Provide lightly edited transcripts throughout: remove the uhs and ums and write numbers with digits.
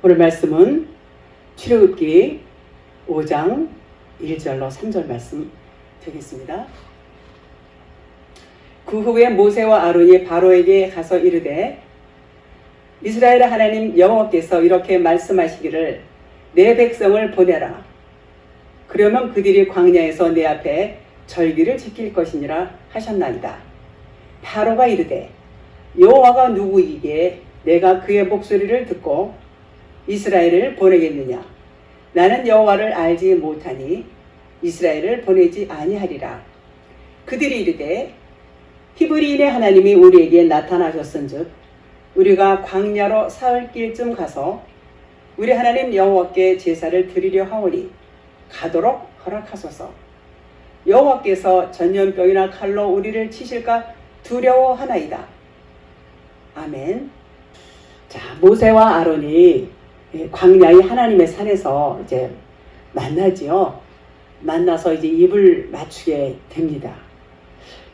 오늘 말씀은 출애굽기 5장 1절로 3절 말씀 되겠습니다. 그 후에 모세와 아론이 바로에게 가서 이르되 이스라엘 하나님 여호와께서 이렇게 말씀하시기를 내 백성을 보내라. 그러면 그들이 광야에서 내 앞에 절기를 지킬 것이니라 하셨나이다. 바로가 이르되 여호와가 누구이기에 내가 그의 목소리를 듣고 이스라엘을 보내겠느냐. 나는 여호와를 알지 못하니 이스라엘을 보내지 아니하리라. 그들이 이르되 히브리인의 하나님이 우리에게 나타나셨은즉 우리가 광야로 사흘 길쯤 가서 우리 하나님 여호와께 제사를 드리려 하오니 가도록 허락하소서. 여호와께서 전염병이나 칼로 우리를 치실까 두려워하나이다. 아멘. 자, 모세와 아론이 광야의 하나님의 산에서 이제 만나지요. 만나서 이제 입을 맞추게 됩니다.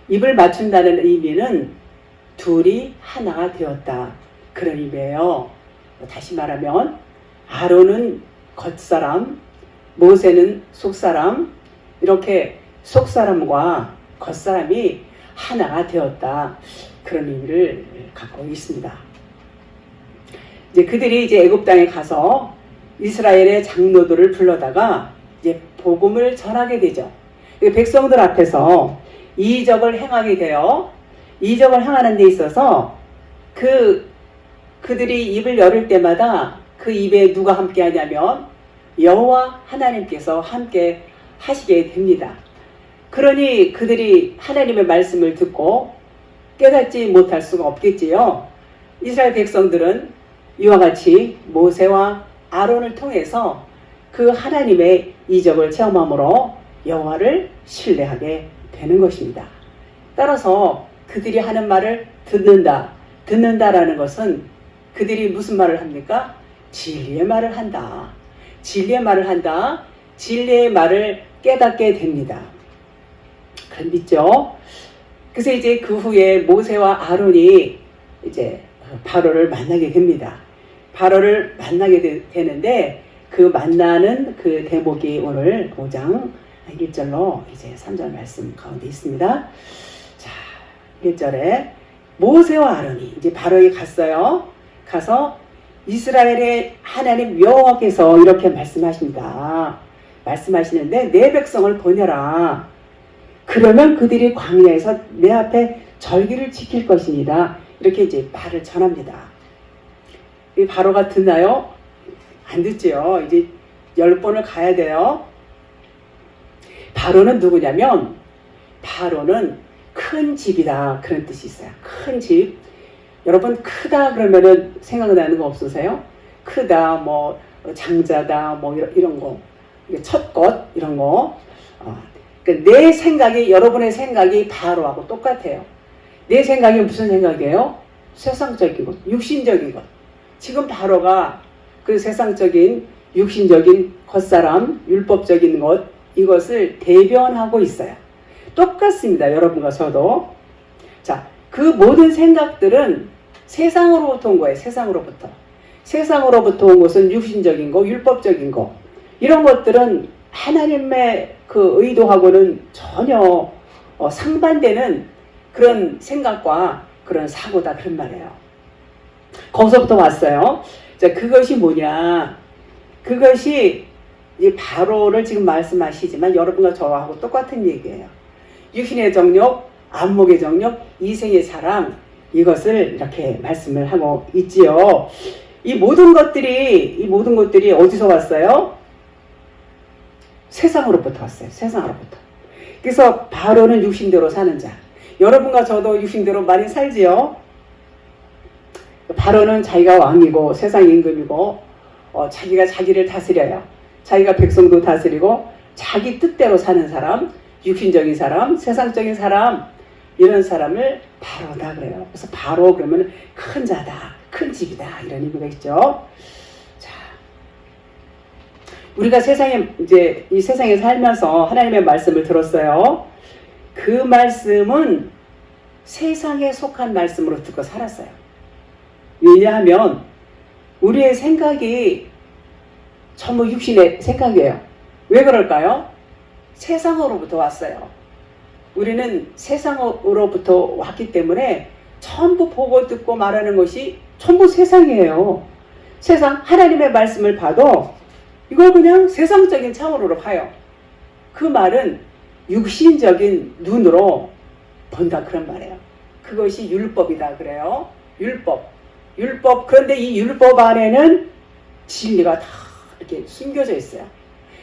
입을 맞춘다는 의미는 둘이 하나가 되었다, 그런 의미예요. 다시 말하면 아론은 겉사람, 모세는 속사람, 이렇게 속사람과 겉사람이 하나가 되었다, 그런 의미를 갖고 있습니다. 이제 그들이 이제 애굽 땅에 가서 이스라엘의 장로들을 불러다가 이제 복음을 전하게 되죠. 백성들 앞에서 이적을 행하게 되어 이적을 행하는 데 있어서 그들이 입을 열을 때마다 그 입에 누가 함께 하냐면 여호와 하나님께서 함께 하시게 됩니다. 그러니 그들이 하나님의 말씀을 듣고 깨닫지 못할 수가 없겠지요. 이스라엘 백성들은 이와 같이 모세와 아론을 통해서 그 하나님의 이적을 체험함으로 여호와를 신뢰하게 되는 것입니다. 따라서 그들이 하는 말을 듣는다라는 것은 그들이 무슨 말을 합니까? 진리의 말을 한다. 진리의 말을 한다. 진리의 말을 깨닫게 됩니다. 그럼 믿죠? 그래서 이제 그 후에 모세와 아론이 이제 바로를 만나게 됩니다. 바로를 만나게 되는데 그 만나는 그 대목이 오늘 5장 1절로 이제 3절 말씀 가운데 있습니다. 자, 1절에 모세와 아론이 이제 바로에 갔어요. 가서 이스라엘의 하나님 여호와께서 이렇게 말씀하십니다. 말씀하시는데 내 백성을 보내라. 그러면 그들이 광야에서 내 앞에 절기를 지킬 것입니다. 이렇게 이제 말을 전합니다. 이 바로가 듣나요? 안 듣지요. 이제 10번을 가야 돼요. 바로는 누구냐면 바로는 큰 집이다, 그런 뜻이 있어요. 큰 집. 여러분 크다 그러면은 생각나는 거 없으세요? 크다, 뭐 장자다, 뭐 이런 거, 첫것 이런 거. 그러니까 내 생각이, 여러분의 생각이 바로하고 똑같아요. 내 생각이 무슨 생각이에요? 세상적인 것, 육신적인 것. 지금 바로가 그 세상적인 육신적인 겉사람, 율법적인 것, 이것을 대변하고 있어요. 똑같습니다. 여러분과 저도. 자, 그 모든 생각들은 세상으로부터 온 거예요. 세상으로부터. 세상으로부터 온 것은 육신적인 거, 율법적인 거. 이런 것들은 하나님의 그 의도하고는 전혀 상반되는 그런 생각과 그런 사고다, 그런 말이에요. 거기서부터 왔어요. 자, 그것이 뭐냐. 그것이 이 바로를 지금 말씀하시지만 여러분과 저하고 똑같은 얘기예요. 육신의 정욕, 안목의 정욕, 이생의 사랑, 이것을 이렇게 말씀을 하고 있지요. 이 모든 것들이 어디서 왔어요? 세상으로부터 왔어요. 세상으로부터. 그래서 바로는 육신대로 사는 자. 여러분과 저도 육신대로 많이 살지요. 바로는 자기가 왕이고 세상 임금이고 자기가 자기를 다스려요. 자기가 백성도 다스리고 자기 뜻대로 사는 사람, 육신적인 사람, 세상적인 사람, 이런 사람을 바로다 그래요. 그래서 바로 그러면 큰 자다, 큰 집이다, 이런 의미가 있죠. 자, 우리가 이제 이 세상에 살면서 하나님의 말씀을 들었어요. 그 말씀은 세상에 속한 말씀으로 듣고 살았어요. 왜냐하면 우리의 생각이 전부 육신의 생각이에요. 왜 그럴까요? 세상으로부터 왔어요. 우리는 세상으로부터 왔기 때문에 전부 보고 듣고 말하는 것이 전부 세상이에요. 세상, 하나님의 말씀을 봐도 이걸 그냥 세상적인 차원으로 봐요. 그 말은 육신적인 눈으로 본다 그런 말이에요. 그것이 율법이다 그래요. 율법. 그런데 이 율법 안에는 진리가 다 이렇게 숨겨져 있어요.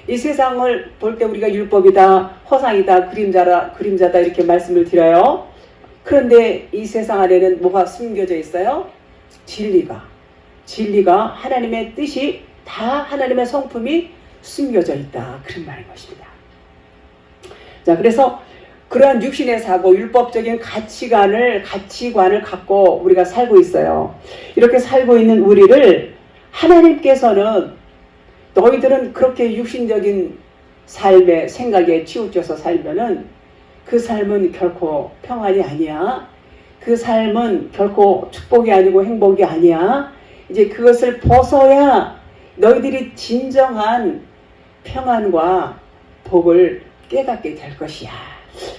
이 세상을 볼 때 우리가 율법이다, 허상이다, 그림자다 이렇게 말씀을 드려요. 그런데 이 세상 안에는 뭐가 숨겨져 있어요? 진리가 하나님의 뜻이 다 하나님의 성품이 숨겨져 있다 그런 말인 것입니다. 자, 그래서 그러한 육신의 사고, 율법적인 가치관을 갖고 우리가 살고 있어요. 이렇게 살고 있는 우리를 하나님께서는 너희들은 그렇게 육신적인 삶의 생각에 치우쳐서 살면은 그 삶은 결코 평안이 아니야. 그 삶은 결코 축복이 아니고 행복이 아니야. 이제 그것을 벗어야 너희들이 진정한 평안과 복을 깨닫게 될 것이야.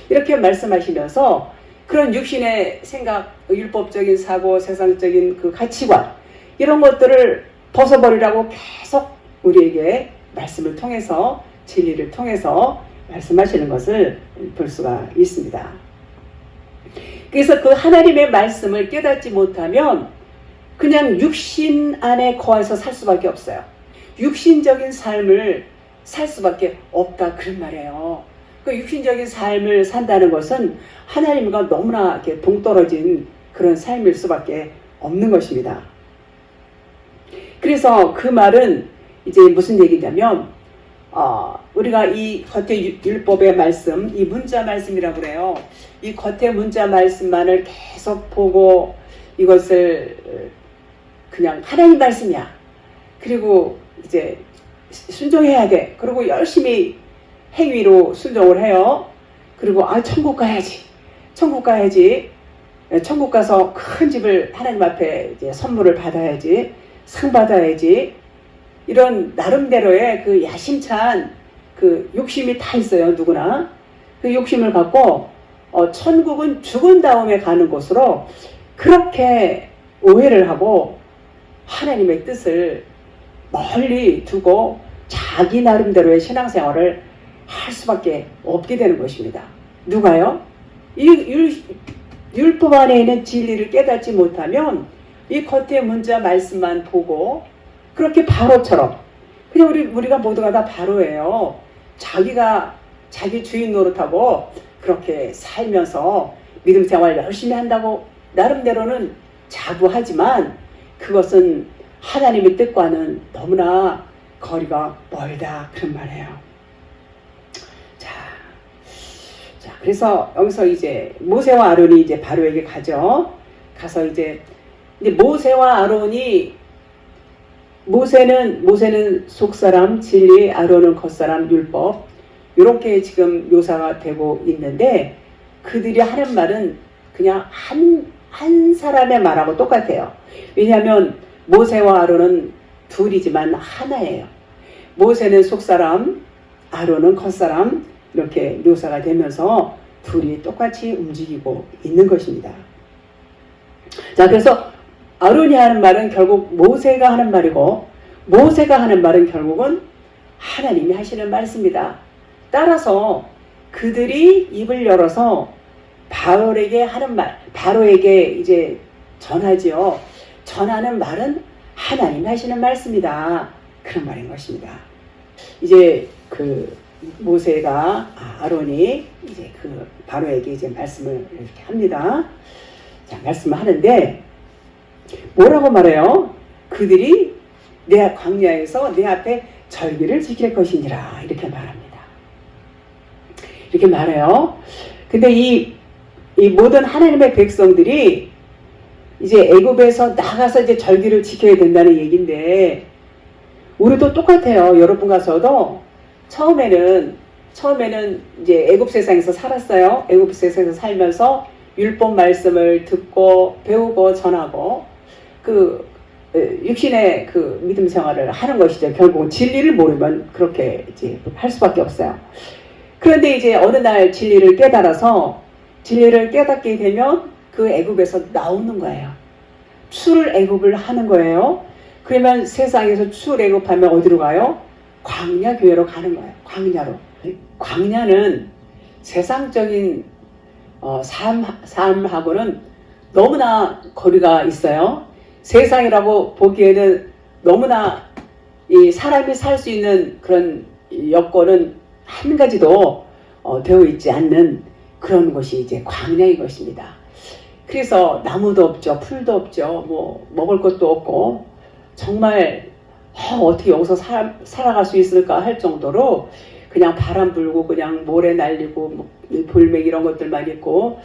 이렇게 말씀하시면서 그런 육신의 생각, 율법적인 사고, 세상적인 그 가치관 이런 것들을 벗어버리라고 계속 우리에게 말씀을 통해서 진리를 통해서 말씀하시는 것을 볼 수가 있습니다. 그래서 그 하나님의 말씀을 깨닫지 못하면 그냥 육신 안에 거해서 살 수밖에 없어요. 육신적인 삶을 살 수밖에 없다 그런 말이에요. 그 육신적인 삶을 산다는 것은 하나님과 너무나 이렇게 동떨어진 그런 삶일 수밖에 없는 것입니다. 그래서 그 말은 이제 무슨 얘기냐면 우리가 이 겉에 율법의 말씀, 이 문자 말씀이라고 그래요. 이 겉에 문자 말씀만을 계속 보고 이것을 그냥 하나님 말씀이야. 그리고 이제 순종해야 돼. 그리고 열심히 행위로 순종을 해요. 그리고 천국 가야지. 천국 가서 큰 집을 하나님 앞에 이제 선물을 받아야지. 상 받아야지. 이런 나름대로의 그 야심찬 그 욕심이 다 있어요. 누구나. 그 욕심을 갖고 천국은 죽은 다음에 가는 곳으로 그렇게 오해를 하고 하나님의 뜻을 멀리 두고 자기 나름대로의 신앙생활을 할 수밖에 없게 되는 것입니다. 누가요? 이 율법 안에 있는 진리를 깨닫지 못하면 이 겉의 문자 말씀만 보고 그렇게 바로처럼 그냥 우리가 모두가 다 바로예요. 자기 주인 노릇하고 그렇게 살면서 믿음 생활 열심히 한다고 나름대로는 자부하지만 그것은 하나님의 뜻과는 너무나 거리가 멀다 그런 말이에요. 자, 그래서 여기서 이제 모세와 아론이 이제 바로에게 가죠. 가서 이제 모세와 아론이 모세는 속사람 진리, 아론은 겉사람 율법 이렇게 지금 묘사가 되고 있는데 그들이 하는 말은 그냥 한 사람의 말하고 똑같아요. 왜냐하면 모세와 아론은 둘이지만 하나예요. 모세는 속사람, 아론은 겉사람 이렇게 묘사가 되면서 둘이 똑같이 움직이고 있는 것입니다. 자, 그래서 아론이 하는 말은 결국 모세가 하는 말이고 모세가 하는 말은 결국은 하나님이 하시는 말씀이다. 따라서 그들이 입을 열어서 바로에게 하는 말, 바로에게 이제 전하지요. 전하는 말은 하나님이 하시는 말씀이다. 그런 말인 것입니다. 이제 그 모세가 아론이 이제 그 바로에게 이제 말씀을 이렇게 합니다. 자, 말씀을 하는데 뭐라고 말해요? 그들이 내 광야에서 내 앞에 절기를 지킬 것이니라 이렇게 말합니다. 이렇게 말해요. 근데 이 모든 하나님의 백성들이 이제 애굽에서 나가서 이제 절기를 지켜야 된다는 얘기인데 우리도 똑같아요. 여러분 가서도 처음에는 이제 애굽 세상에서 살았어요. 애굽 세상에서 살면서 율법 말씀을 듣고 배우고 전하고 그 육신의 그 믿음 생활을 하는 것이죠. 결국은 진리를 모르면 그렇게 이제 할 수밖에 없어요. 그런데 이제 어느 날 진리를 깨닫게 되면 그 애굽에서 나오는 거예요. 출애굽을 하는 거예요. 그러면 세상에서 출애굽하면 어디로 가요? 광야 교회로 가는 거예요. 광야로. 광야는 세상적인 삶하고는 너무나 거리가 있어요. 세상이라고 보기에는 너무나 이 사람이 살 수 있는 그런 여건은 한 가지도 되어 있지 않는 그런 곳이 이제 광야인 것입니다. 그래서 나무도 없죠, 풀도 없죠, 뭐 먹을 것도 없고 정말 어떻게 여기서 살아갈 수 있을까 할 정도로 그냥 바람 불고 그냥 모래 날리고 뭐 돌멩이 이런 것들만 있고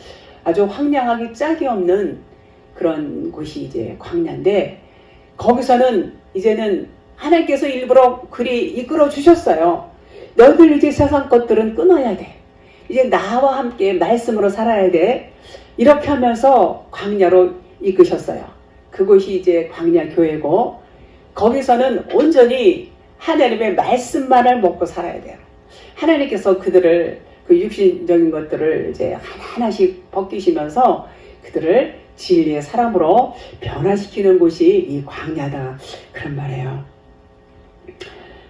아주 황량하기 짝이 없는 그런 곳이 이제 광야인데, 거기서는 이제는 하나님께서 일부러 그리 이끌어 주셨어요. 너희들 이제 세상 것들은 끊어야 돼. 이제 나와 함께 말씀으로 살아야 돼. 이렇게 하면서 광야로 이끄셨어요. 그곳이 이제 광야 교회고, 거기서는 온전히 하나님의 말씀만을 먹고 살아야 돼요. 하나님께서 그들을 그 육신적인 것들을 이제 하나씩 벗기시면서 그들을 진리의 사람으로 변화시키는 곳이 이 광야다, 그런 말이에요.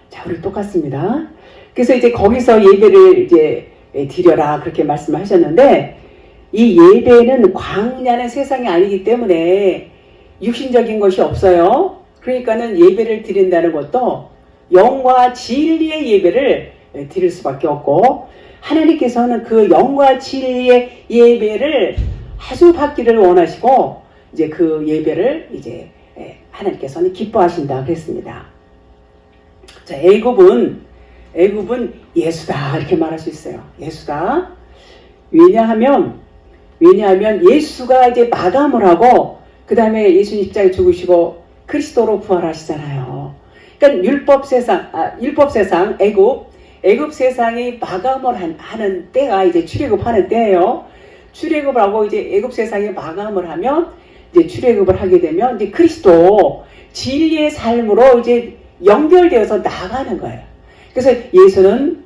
자, 우리 똑같습니다. 그래서 이제 거기서 예배를 이제 드려라 그렇게 말씀하셨는데, 이 예배는 광야는 세상이 아니기 때문에 육신적인 것이 없어요. 그러니까는 예배를 드린다는 것도 영과 진리의 예배를 드릴 수밖에 없고, 하나님께서는 그 영과 진리의 예배를 아주 받기를 원하시고, 이제 그 예배를 이제 하나님께서는 기뻐하신다 그랬습니다. 자, 애굽은 예수다 이렇게 말할 수 있어요. 예수다. 왜냐하면 예수가 이제 마감을 하고 그 다음에 예수님 십자가에 죽으시고 그리스도로 부활하시잖아요. 그러니까 율법 세상 애굽 세상이 마감을 하는 때가 이제 출애굽하는 때예요. 출애굽을 하고 이제 애굽 세상에 마감을 하면 이제 출애굽을 하게 되면 이제 그리스도 진리의 삶으로 이제 연결되어서 나가는 거예요. 그래서 예수는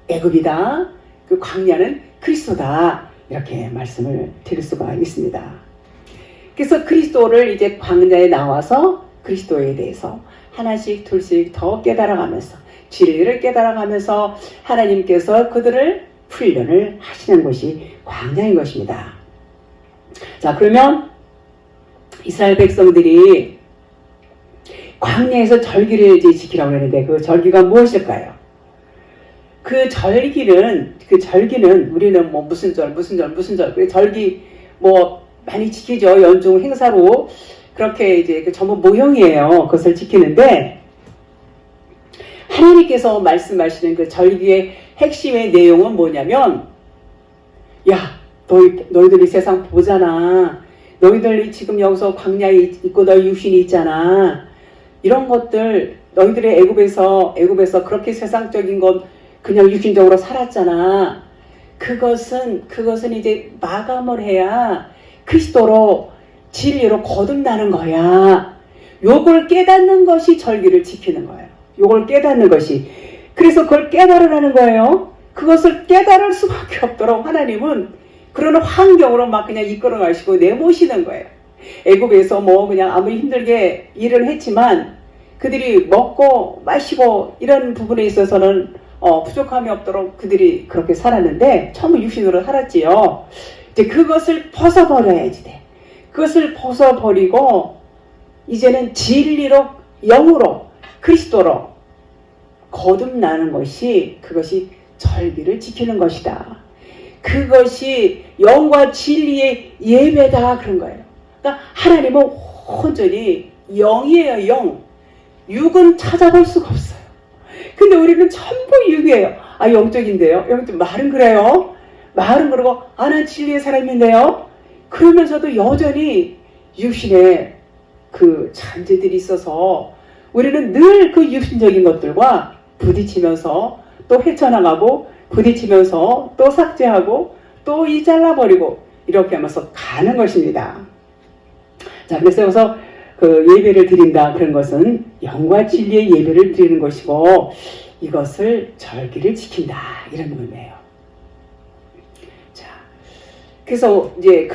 애굽이다. 그 광야는 그리스도다. 이렇게 말씀을 드릴 수가 있습니다. 그래서 그리스도를 이제 광야에 나와서 그리스도에 대해서 하나씩 둘씩 더 깨달아가면서 진리를 깨달아가면서 하나님께서 그들을 훈련을 하시는 것이 광야인 것입니다. 자, 그러면 이스라엘 백성들이 광야에서 절기를 이제 지키라고 했는데 그 절기가 무엇일까요? 그 절기는 우리는 뭐 무슨 절 그 절기 뭐 많이 지키죠. 연중 행사로 그렇게 이제 그 전부 모형이에요. 그것을 지키는데 하나님께서 말씀하시는 그 절기의 핵심의 내용은 뭐냐면, 야, 너희들이 세상 보잖아. 너희들이 지금 여기서 광야에 있고 너희 육신이 있잖아. 이런 것들 너희들의 애굽에서 그렇게 세상적인 건 그냥 육신적으로 살았잖아. 그것은 이제 마감을 해야 그리스도로 진리로 거듭나는 거야. 요걸 깨닫는 것이 절기를 지키는 거예요. 요걸 깨닫는 것이. 그래서 그걸 깨달으라는 거예요. 그것을 깨달을 수밖에 없도록 하나님은 그런 환경으로 막 그냥 이끌어 가시고 내모시는 거예요. 애굽에서 뭐 그냥 아무리 힘들게 일을 했지만 그들이 먹고 마시고 이런 부분에 있어서는 부족함이 없도록 그들이 그렇게 살았는데 처음에 육신으로 살았지요. 이제 그것을 벗어버려야지 돼. 그것을 벗어버리고 이제는 진리로 영으로 그리스도로 거듭나는 것이 그것이 절기를 지키는 것이다. 그것이 영과 진리의 예배다 그런 거예요. 그러니까 하나님은 온전히 영이에요. 영. 육은 찾아볼 수가 없어요. 근데 우리는 전부 육이에요. 아, 영적인데요. 영적 말은 그래요. 말은 그러고 난 진리의 사람인데요. 그러면서도 여전히 육신에 그 잔재들이 있어서 우리는 늘 그 육신적인 것들과 부딪히면서 또 헤쳐나가고 부딪히면서 또 삭제하고 또 잘라버리고 이렇게 하면서 가는 것입니다. 자, 그래서 그 예배를 드린다 그런 것은 영과 진리의 예배를 드리는 것이고 이것을 절기를 지킨다 이런 의미예요. 자, 그래서 이제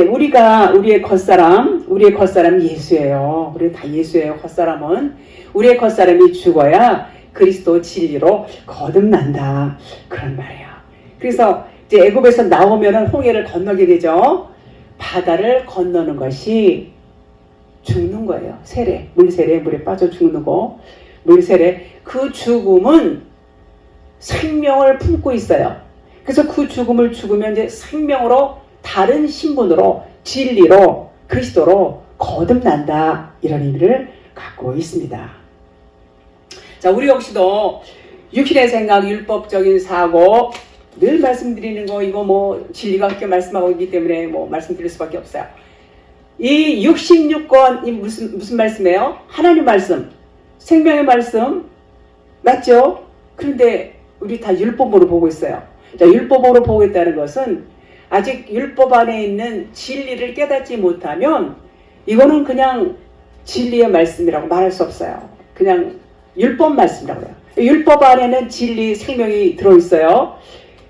우리의 겉사람 예수예요. 우리 다 예수예요. 겉사람은 우리의 겉사람이 죽어야 그리스도 진리로 거듭난다 그런 말이에요. 그래서 이제 애굽에서 나오면은 홍해를 건너게 되죠. 바다를 건너는 것이 죽는 거예요. 물세례, 물에 빠져 죽는 거. 물세례, 그 죽음은 생명을 품고 있어요. 그래서 그 죽음을 죽으면 이제 생명으로 다른 신분으로 진리로 그리스도로 거듭난다 이런 의미를 갖고 있습니다. 자, 우리 역시도 육신의 생각, 율법적인 사고 늘 말씀드리는 거 이거 뭐 진리가 그렇게 말씀하고 있기 때문에 뭐 말씀드릴 수밖에 없어요. 이 66권이 무슨 말씀이에요? 하나님 말씀, 생명의 말씀 맞죠? 그런데 우리 다 율법으로 보고 있어요. 자, 율법으로 보고 있다는 것은 아직 율법 안에 있는 진리를 깨닫지 못하면 이거는 그냥 진리의 말씀이라고 말할 수 없어요. 그냥 율법 말씀이라고 해요. 율법 안에는 진리, 생명이 들어있어요.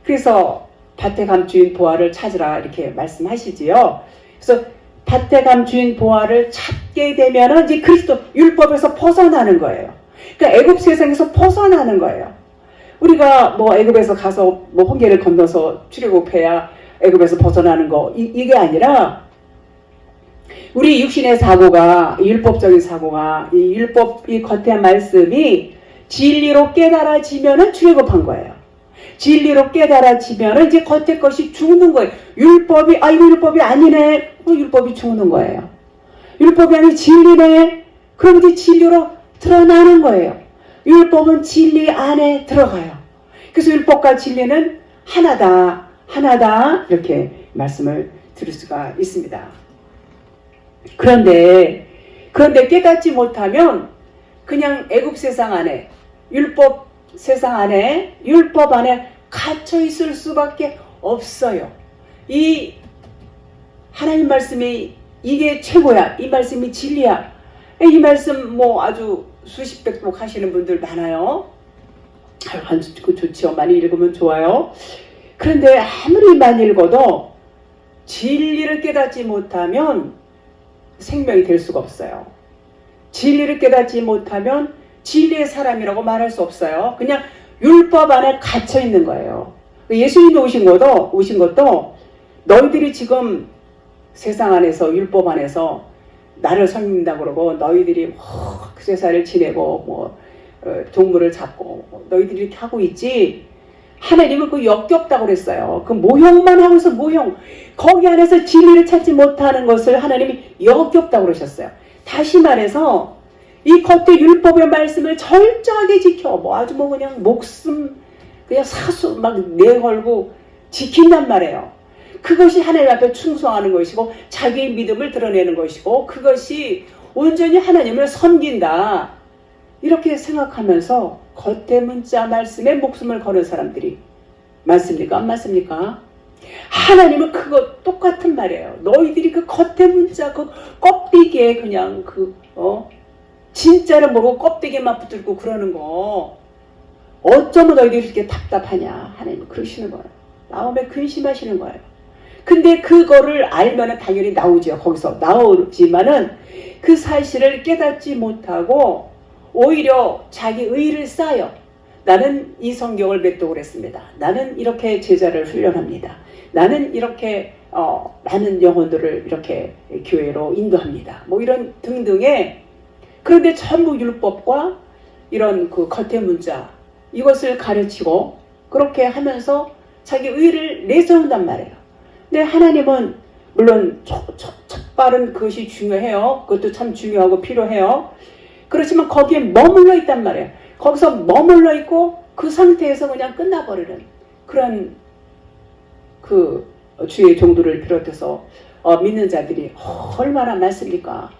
그래서 밭에 감추인 보화를 찾으라 이렇게 말씀하시지요. 그래서 밭에 감추인 보화를 찾게 되면 이제 그리스도 율법에서 벗어나는 거예요. 그러니까 애굽 세상에서 벗어나는 거예요. 우리가 뭐 애굽에서 가서 뭐 홍해를 건너서 출애굽해야 애굽에서 벗어나는 거 이게 아니라 우리 육신의 사고가 율법적인 사고가 이 율법 이 겉의 말씀이 진리로 깨달아지면은 출애굽한 거예요. 진리로 깨달아지면은 이제 겉의 것이 죽는 거예요. 율법이 이거 율법이 아니네. 율법이 죽는 거예요. 율법이 아니 진리네. 그럼 이제 진리로 드러나는 거예요. 율법은 진리 안에 들어가요. 그래서 율법과 진리는 하나다 이렇게 말씀을 드릴 수가 있습니다. 그런데 깨닫지 못하면 그냥 애굽 세상 안에 율법 세상 안에 율법 안에 갇혀 있을 수밖에 없어요. 이 하나님 말씀이 이게 최고야. 이 말씀이 진리야. 이 말씀 뭐 아주 수십 백독 하시는 분들 많아요. 좋지요. 많이 읽으면 좋아요. 그런데 아무리 많이 읽어도 진리를 깨닫지 못하면 생명이 될 수가 없어요. 진리를 깨닫지 못하면 진리의 사람이라고 말할 수 없어요. 그냥 율법 안에 갇혀 있는 거예요. 예수님이 오신 것도 너희들이 지금 세상 안에서 율법 안에서 나를 섬긴다 그러고 너희들이 세상을 지내고 동물을 잡고 너희들이 이렇게 하고 있지. 하나님은 그 역겹다고 그랬어요. 그 모형만 하고 있어. 모형. 거기 안에서 진리를 찾지 못하는 것을 하나님이 역겹다고 그러셨어요. 다시 말해서 이 겉에 율법의 말씀을 철저하게 지켜 아주 그냥 목숨 그냥 사수 막 내걸고 지킨단 말이에요. 그것이 하나님 앞에 충성하는 것이고 자기의 믿음을 드러내는 것이고 그것이 온전히 하나님을 섬긴다 이렇게 생각하면서 겉에 문자 말씀에 목숨을 거는 사람들이 많습니까? 안 많습니까? 하나님은 그거 똑같은 말이에요. 너희들이 그 겉에 문자 그 껍데기에 그냥 진짜를 모르고 껍데기만 붙들고 그러는 거 어쩌면 너희들이 이렇게 답답하냐. 하나님은 그러시는 거예요. 마음에 근심하시는 거예요. 근데 그거를 알면은 당연히 나오죠. 거기서 나오지만은 그 사실을 깨닫지 못하고 오히려 자기 의의를 쌓아요. 나는 이 성경을 맺독을 했습니다. 나는 이렇게 제자를 훈련합니다. 나는 이렇게 많은 영혼들을 이렇게 교회로 인도합니다. 이런 등등의 그런데 전부 율법과 이런 그 겉의 문자 이것을 가르치고 그렇게 하면서 자기 의의를 내세운단 말이에요. 근데 하나님은 물론 첫발은 그것이 중요해요. 그것도 참 중요하고 필요해요. 그렇지만 거기에 머물러 있단 말이에요. 거기서 머물러 있고 그 상태에서 그냥 끝나버리는 그런 그 주의 종들을 비롯해서 믿는 자들이 얼마나 많습니까?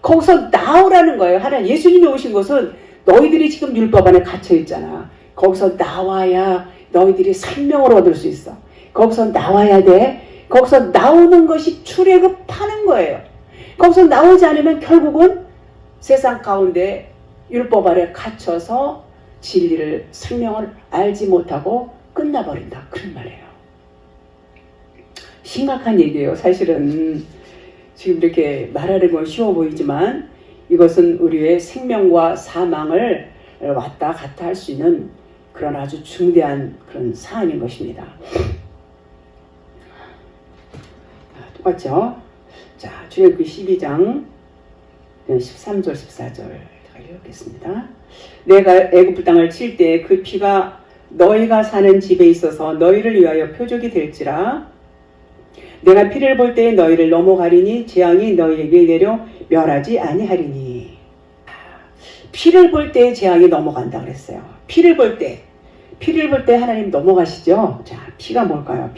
거기서 나오라는 거예요. 하나님 예수님이 오신 것은 너희들이 지금 율법 안에 갇혀 있잖아. 거기서 나와야 너희들이 생명을 얻을 수 있어. 거기서 나와야 돼. 거기서 나오는 것이 출애굽하는 거예요. 거기서 나오지 않으면 결국은 세상 가운데 율법 아래 갇혀서 진리를, 생명을 알지 못하고 끝나버린다. 그런 말이에요. 심각한 얘기예요. 사실은 지금 이렇게 말하는 건 쉬워 보이지만 이것은 우리의 생명과 사망을 왔다 갔다 할 수 있는 그런 아주 중대한 그런 사안인 것입니다. 똑같죠? 자, 출애굽기 12장 13절 14절 읽겠습니다. 내가 애굽 땅을 칠 때 그 피가 너희가 사는 집에 있어서 너희를 위하여 표적이 될지라. 내가 피를 볼 때에 너희를 넘어가리니 재앙이 너희에게 내려 멸하지 아니하리니. 피를 볼 때에 재앙이 넘어간다 그랬어요. 피를 볼 때 하나님 넘어가시죠. 자, 피가 뭘까요?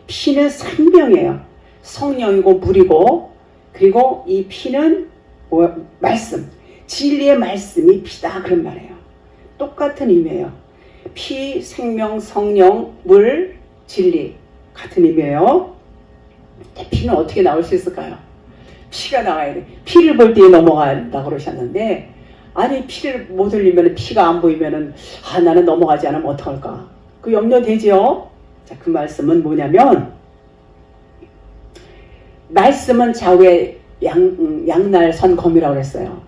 피는 생명이에요. 성령이고 물이고, 그리고 이 피는 말씀, 진리의 말씀이 피다 그런 말이에요. 똑같은 의미예요. 피, 생명, 성령, 물, 진리 같은 의미예요. 피는 어떻게 나올 수 있을까요? 피가 나와야 돼. 피를 볼 때에 넘어간다고 그러셨는데, 아니 피를 못 흘리면, 피가 안 보이면은 나는 넘어가지 않으면 어떡할까? 그 염려되죠? 자, 그 말씀은 뭐냐면, 말씀은 좌우의 양날선 검이라고 그랬어요.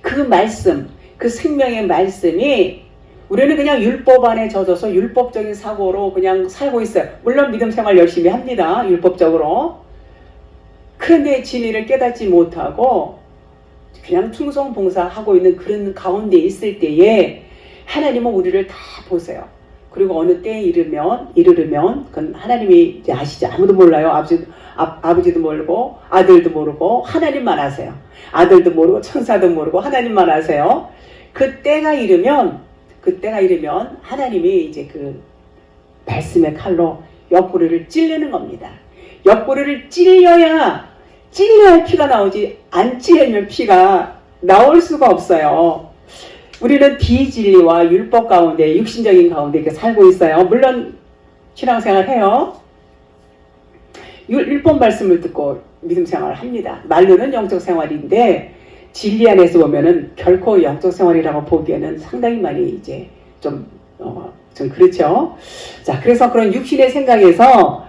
그 말씀, 그 생명의 말씀이 우리는 그냥 율법 안에 젖어서 율법적인 사고로 그냥 살고 있어요. 물론 믿음 생활 열심히 합니다. 율법적으로. 그런데 진리를 깨닫지 못하고 그냥 충성봉사하고 있는 그런 가운데 있을 때에 하나님은 우리를 다 보세요. 그리고 어느 때에 이르면 그건 하나님이 이제 아시죠. 아무도 몰라요. 아버지도 모르고 아들도 모르고 하나님만 아세요. 아들도 모르고 천사도 모르고 하나님만 아세요. 그 때가 이르면 하나님이 이제 그 말씀의 칼로 옆구리를 찔르는 겁니다. 옆구리를 찔려야 피가 나오지, 안 찔리면 피가 나올 수가 없어요. 우리는 비진리와 율법 가운데, 육신적인 가운데 이렇게 살고 있어요. 물론 신앙생활 해요. 율법 말씀을 듣고 믿음 생활을 합니다. 말로는 영적 생활인데 진리 안에서 보면은 결코 영적 생활이라고 보기에는 상당히 많이 이제 좀 그렇죠. 자, 그래서 그런 육신의 생각에서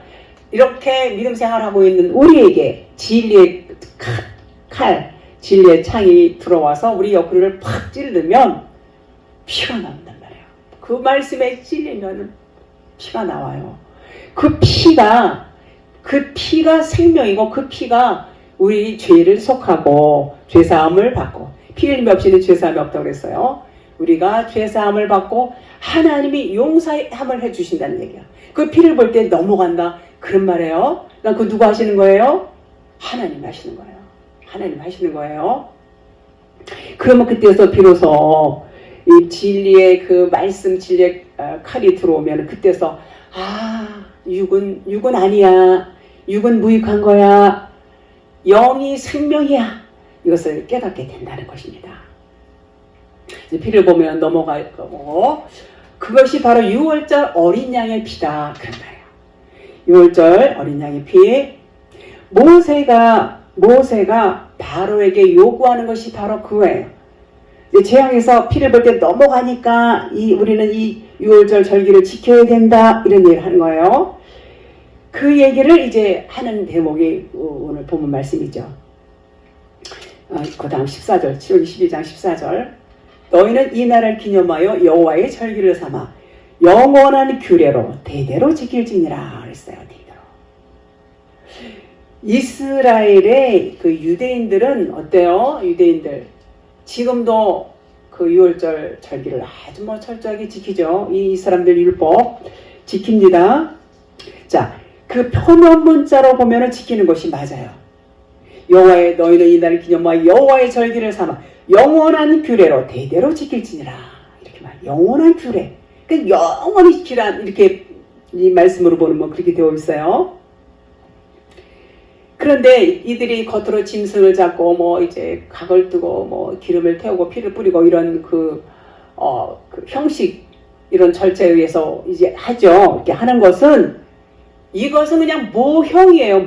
이렇게 믿음 생활하고 있는 우리에게 진리의 칼, 진리의 창이 들어와서 우리 옆구리를 팍 찌르면 피가 나온단 말이에요. 그 말씀에 찔리면 피가 나와요. 그 피가 생명이고, 그 피가 우리 죄를 속하고 죄사함을 받고, 피 흘림 없이는 죄사함이 없다고 그랬어요. 우리가 죄사함을 받고 하나님이 용서함을 해주신다는 얘기야. 그 피를 볼 때 넘어간다 그런 말이에요. 그러니까 그 누가 하시는 거예요? 하나님 하시는 거예요. 하나님 하시는 거예요. 그러면 그때서 비로소 이 진리의 그 말씀, 진리의 칼이 들어오면 그때서 육은 아니야. 육은 무익한 거야. 영이 생명이야. 이것을 깨닫게 된다는 것입니다. 피를 보면 넘어갈 거고, 그것이 바로 6월절 어린 양의 피다 그런 말이에요. 6월절 어린 양의 피. 모세가 바로에게 요구하는 것이 바로 그거예요. 재앙에서 피를 볼 때 넘어가니까 우리는 이 6월절 절기를 지켜야 된다 이런 얘기를 하는 거예요. 그 얘기를 이제 하는 대목이 오늘 본문 말씀이죠. 그 다음 14절, 7월 12장 14절. 너희는 이 날을 기념하여 여호와의 절기를 삼아 영원한 규례로 대대로 지킬지니라 그랬어요. 대대로. 이스라엘의 그 유대인들은 어때요? 유대인들 지금도 그 6월절 절기를 아주 철저하게 지키죠. 이 사람들 율법 지킵니다. 자, 그 표면 문자로 보면은 지키는 것이 맞아요. 너희는 이 날을 기념하여 여호와의 절기를 삼아 영원한 규례로 대대로 지킬지니라. 이렇게 말. 영원한 규례. 그 영원히 지키란 이렇게 이 말씀으로 보면 그렇게 되어 있어요. 그런데 이들이 겉으로 짐승을 잡고 이제 각을 뜨고 기름을 태우고 피를 뿌리고 이런 그 형식 이런 절차에 의해서 이제 하죠. 이렇게 하는 것은 이것은 그냥 모형이에요.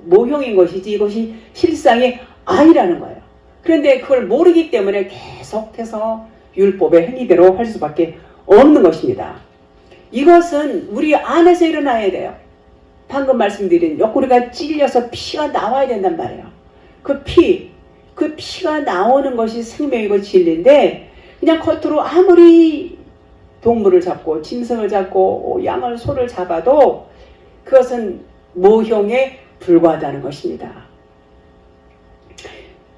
모형인 것이지 이것이 실상이 아니라는 거예요. 그런데 그걸 모르기 때문에 계속해서 율법의 행위대로 할 수밖에 없는 것입니다. 이것은 우리 안에서 일어나야 돼요. 방금 말씀드린 옆구리가 찔려서 피가 나와야 된단 말이에요. 그 피가 나오는 것이 생명이고 진리인데 그냥 겉으로 아무리 동물을 잡고 짐승을 잡고 양을 소를 잡아도 그것은 모형에 불과하다는 것입니다.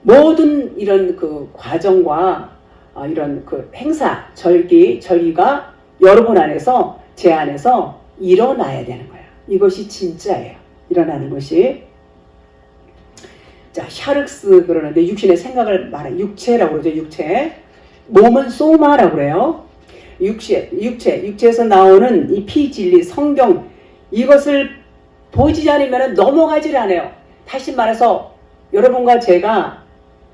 모든 이런 그 과정과 이런 그 행사, 절기가 여러분 안에서, 제 안에서 일어나야 되는 거예요. 이것이 진짜예요. 일어나는 것이. 자, 샤륵스 그러는데 육신의 생각을 말해. 육체라고 그러죠. 육체. 몸은 소마라고 그래요. 육체에서 나오는 이 피진리, 성경, 이것을 보지 않으면 넘어가질 않아요. 다시 말해서 여러분과 제가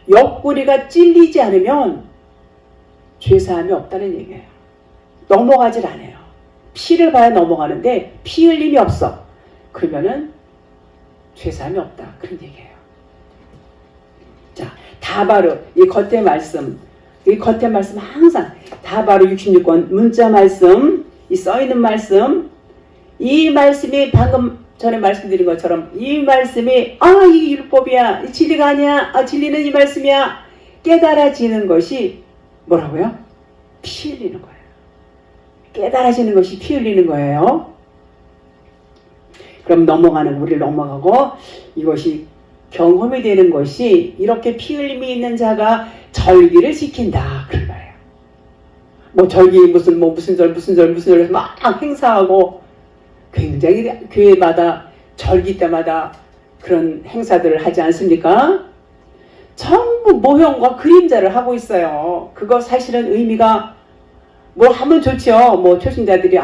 옆구리가 찔리지 않으면 죄사함이 없다는 얘기예요. 넘어가질 않아요. 피를 봐야 넘어가는데 피 흘림이 없어. 그러면은 죄사함이 없다. 그런 얘기예요. 자, 다바르, 이 겉의 말씀 항상 다바르 66권 문자 말씀, 이 써있는 말씀, 이 말씀이 방금 전에 말씀드린 것처럼 이 말씀이 이게 율법이야, 진리가 아니야, 진리는 이 말씀이야 깨달아지는 것이 뭐라고요? 피 흘리는 거예요. 깨달아지는 것이 피 흘리는 거예요. 그럼 우리를 넘어가고 이것이 경험이 되는 것이 이렇게 피 흘림이 있는 자가 절기를 지킨다. 그런 말이에요. 절기 무슨 절 막 행사하고 굉장히 교회마다 절기 때마다 그런 행사들을 하지 않습니까? 전부 모형과 그림자를 하고 있어요. 그거 사실은 의미가 하면 좋죠. 초신자들이